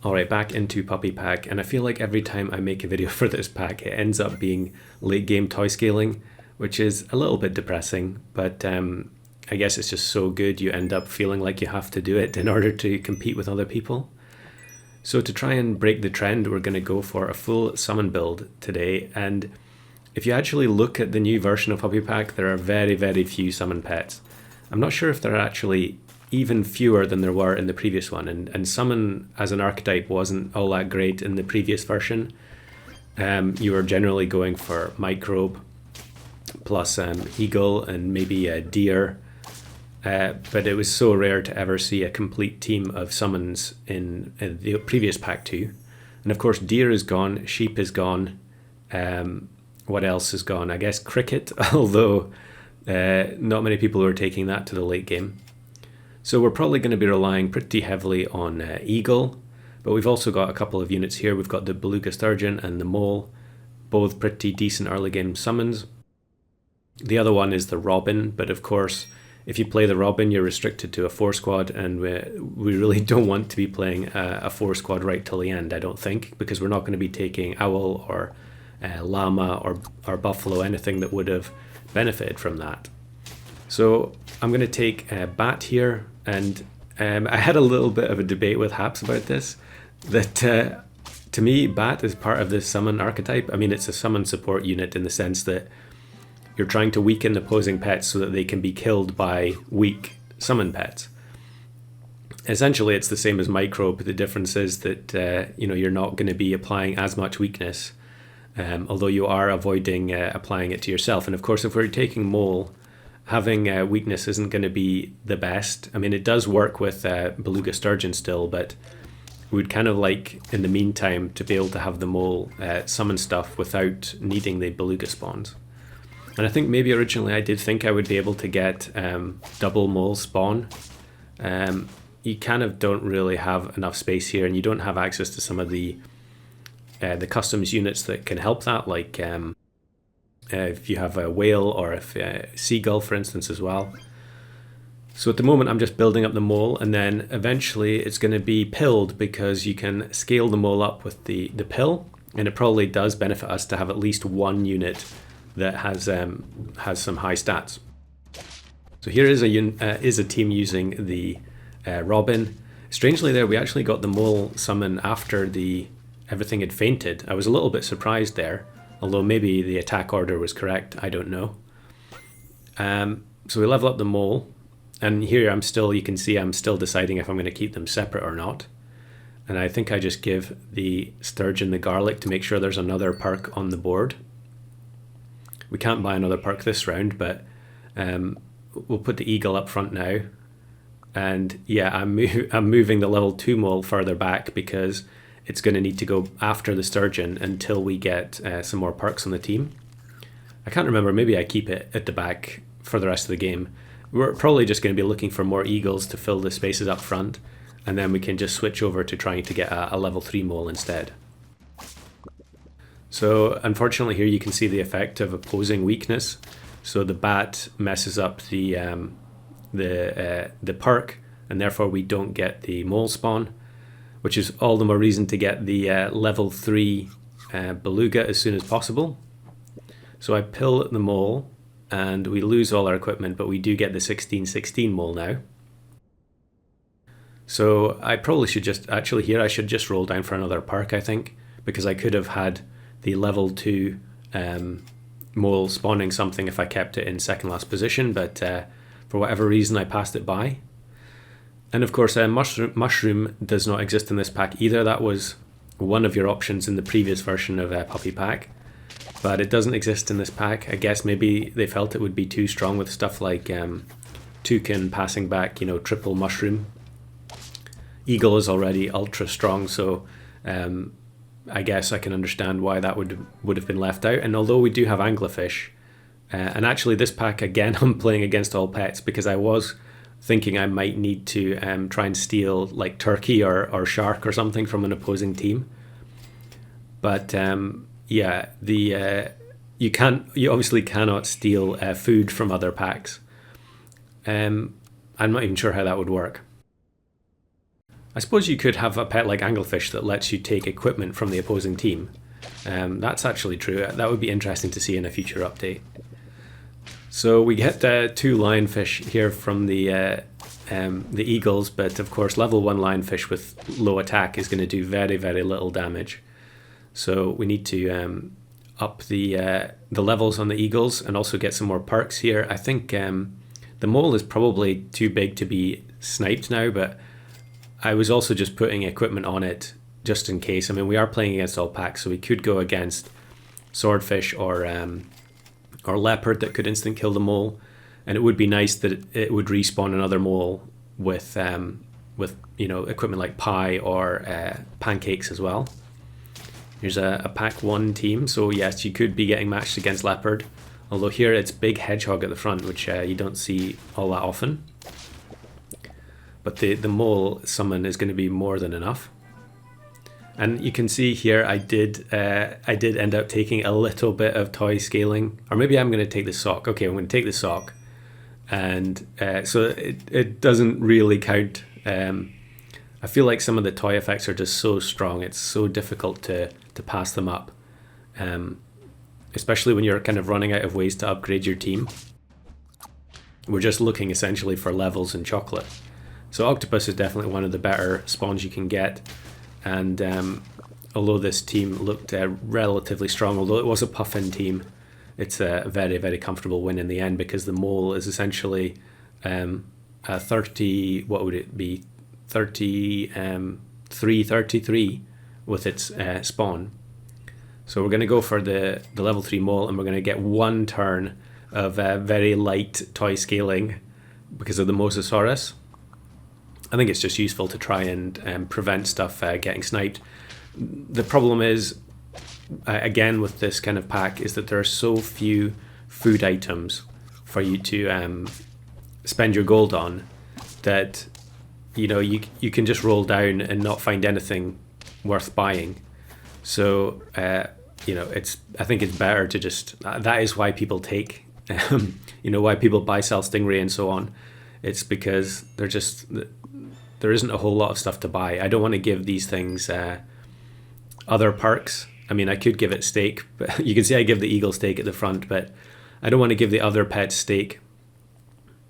Alright, back into Puppy Pack, and I feel like every time I make a video for this pack, it ends up being late game toy scaling, which is a little bit depressing, but I guess it's just so good you end up feeling like you have to do it in order to compete with other people. So to try and break the trend, we're going to go for a full summon build today, and if you actually look at the new version of Puppy Pack, there are very, very few summon pets. I'm not sure if there are actually even fewer than there were in the previous one, and summon as an archetype wasn't all that great in the previous version. You were generally going for Microbe plus eagle and maybe a deer, but it was so rare to ever see a complete team of summons in the previous pack too. And of course deer is gone, sheep is gone, what else is gone? I guess cricket, although not many people are taking that to the late game. So we're probably going to be relying pretty heavily on eagle, but we've also got a couple of units here. We've got the beluga sturgeon and the mole, both pretty decent early game summons. The other one is the robin, but of course if you play the robin you're restricted to a 4-squad, and we really don't want to be playing a 4-squad right till the end, I don't think, because we're not going to be taking owl or llama or buffalo, anything that would have benefited from that. So I'm going to take a bat here, and I had a little bit of a debate with Haps about this, that to me bat is part of the summon archetype. I mean, it's a summon support unit in the sense that you're trying to weaken opposing pets so that they can be killed by weak summon pets. Essentially it's the same as Microbe. The difference is that you're not going to be applying as much weakness, although you are avoiding applying it to yourself. And of course if we're taking mole, having weakness isn't going to be the best. I mean, it does work with beluga sturgeon still, but we would kind of like in the meantime to be able to have the mole summon stuff without needing the beluga spawns. And I think maybe originally I did think I would be able to get double mole spawn. You kind of don't really have enough space here, and you don't have access to some of the customs units that can help that, like if you have a whale or if seagull, for instance, as well. So at the moment I'm just building up the mole, and then eventually it's going to be pilled, because you can scale the mole up with the pill, and it probably does benefit us to have at least one unit that has some high stats. So here is a team using the robin. Strangely there, we actually got the mole summon after everything had fainted. I was a little bit surprised there, although maybe the attack order was correct, I don't know. So we level up the mole, and here you can see I'm still deciding if I'm going to keep them separate or not. And I think I just give the sturgeon the garlic to make sure there's another perk on the board. We can't buy another perk this round, but we'll put the eagle up front now. And yeah, I'm moving the level 2 mole further back, because it's going to need to go after the sturgeon until we get some more perks on the team. I can't remember, maybe I keep it at the back for the rest of the game. We're probably just going to be looking for more eagles to fill the spaces up front, and then we can just switch over to trying to get a level 3 mole instead. So unfortunately here you can see the effect of opposing weakness. So the bat messes up the perk, and therefore we don't get the mole spawn, which is all the more reason to get the level 3 beluga as soon as possible. So I pill the mole, and we lose all our equipment, but we do get the 1616 mole now. So I probably should I should just roll down for another perk, I think, because I could have had the level 2 mole spawning something if I kept it in second last position, but for whatever reason I passed it by. And of course mushroom does not exist in this pack either. That was one of your options in the previous version of Puppy Pack, but it doesn't exist in this pack. I guess maybe they felt it would be too strong with stuff like toucan passing back, triple mushroom. Eagle is already ultra strong, so I guess I can understand why that would have been left out. And although we do have anglerfish, and actually this pack again I'm playing against all pets, because I was thinking I might need to try and steal like turkey or shark or something from an opposing team. But yeah, you obviously cannot steal food from other packs. I'm not even sure how that would work. I suppose you could have a pet like anglefish that lets you take equipment from the opposing team. That's actually true. That would be interesting to see in a future update. So we get 2 lionfish here from the eagles, but of course level 1 lionfish with low attack is going to do very, very little damage. So we need to up the levels on the eagles and also get some more perks here. I think the mole is probably too big to be sniped now, but I was also just putting equipment on it just in case. I mean, we are playing against all packs, so we could go against swordfish or leopard that could instant kill the mole, and it would be nice that it would respawn another mole with equipment like pie or pancakes as well. Here's a pack 1 team, so yes, you could be getting matched against leopard, although here it's big hedgehog at the front, which you don't see all that often. But the mole summon is going to be more than enough. And you can see here I did end up taking a little bit of toy scaling, or maybe I'm going to take the sock. Okay, I'm going to take the sock, and so it doesn't really count. I feel like some of the toy effects are just so strong, it's so difficult to pass them up, especially when you're kind of running out of ways to upgrade your team. We're just looking essentially for levels and chocolate. So octopus is definitely one of the better spawns you can get, and although this team looked relatively strong, although it was a puff-in team, it's a very, very comfortable win in the end, because the mole is essentially a 30, what would it be, 33 with its spawn. So we're going to go for the level 3 mole, and we're going to get 1 turn of very light toy scaling because of the Mosasaurus. I think it's just useful to try and prevent stuff getting sniped. The problem is, again with this kind of pack, is that there are so few food items for you to spend your gold on that you can just roll down and not find anything worth buying. So I think it's better to just, that is why people take why people buy, sell stingray and so on. It's because there isn't a whole lot of stuff to buy. I don't want to give these things other perks. I mean, I could give it steak, but you can see I give the eagle steak at the front, but I don't want to give the other pets steak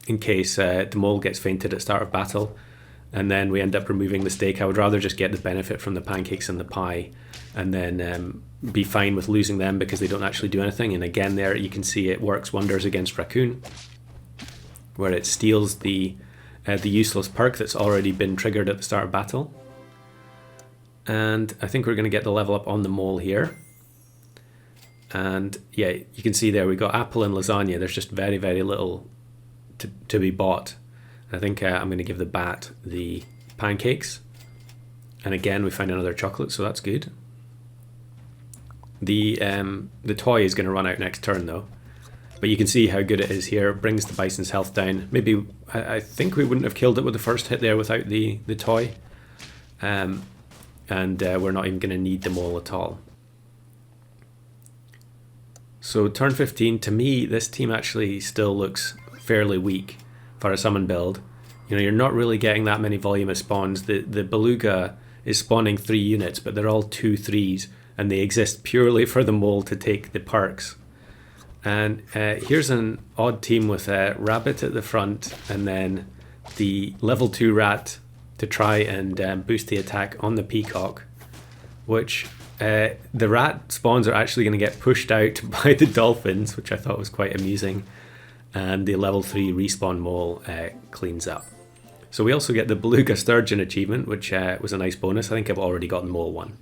in case the mole gets fainted at start of battle, and then we end up removing the steak. I would rather just get the benefit from the pancakes and the pie, and then be fine with losing them because they don't actually do anything. And again, there you can see it works wonders against raccoon, where it steals the useless perk that's already been triggered at the start of battle. And I think we're going to get the level up on the mole here. And yeah, you can see there we got apple and lasagna. There's just very, very little to be bought. I think I'm going to give the bat the pancakes. And again, we find another chocolate, so that's good. The toy is going to run out next turn though. But you can see how good it is here. It brings the bison's health down. Maybe, I think we wouldn't have killed it with the first hit there without the toy. And we're not even going to need the mole at all. So turn 15, to me, this team actually still looks fairly weak for a summon build. You're not really getting that many voluminous spawns. The beluga is spawning 3 units, but they're all 2 3s, and they exist purely for the mole to take the perks. And here's an odd team with a rabbit at the front, and then the level 2 rat to try and boost the attack on the peacock, which the rat spawns are actually going to get pushed out by the dolphins, which I thought was quite amusing. And the level 3 respawn mole cleans up. So we also get the beluga sturgeon achievement, which was a nice bonus. I think I've already got the mole one.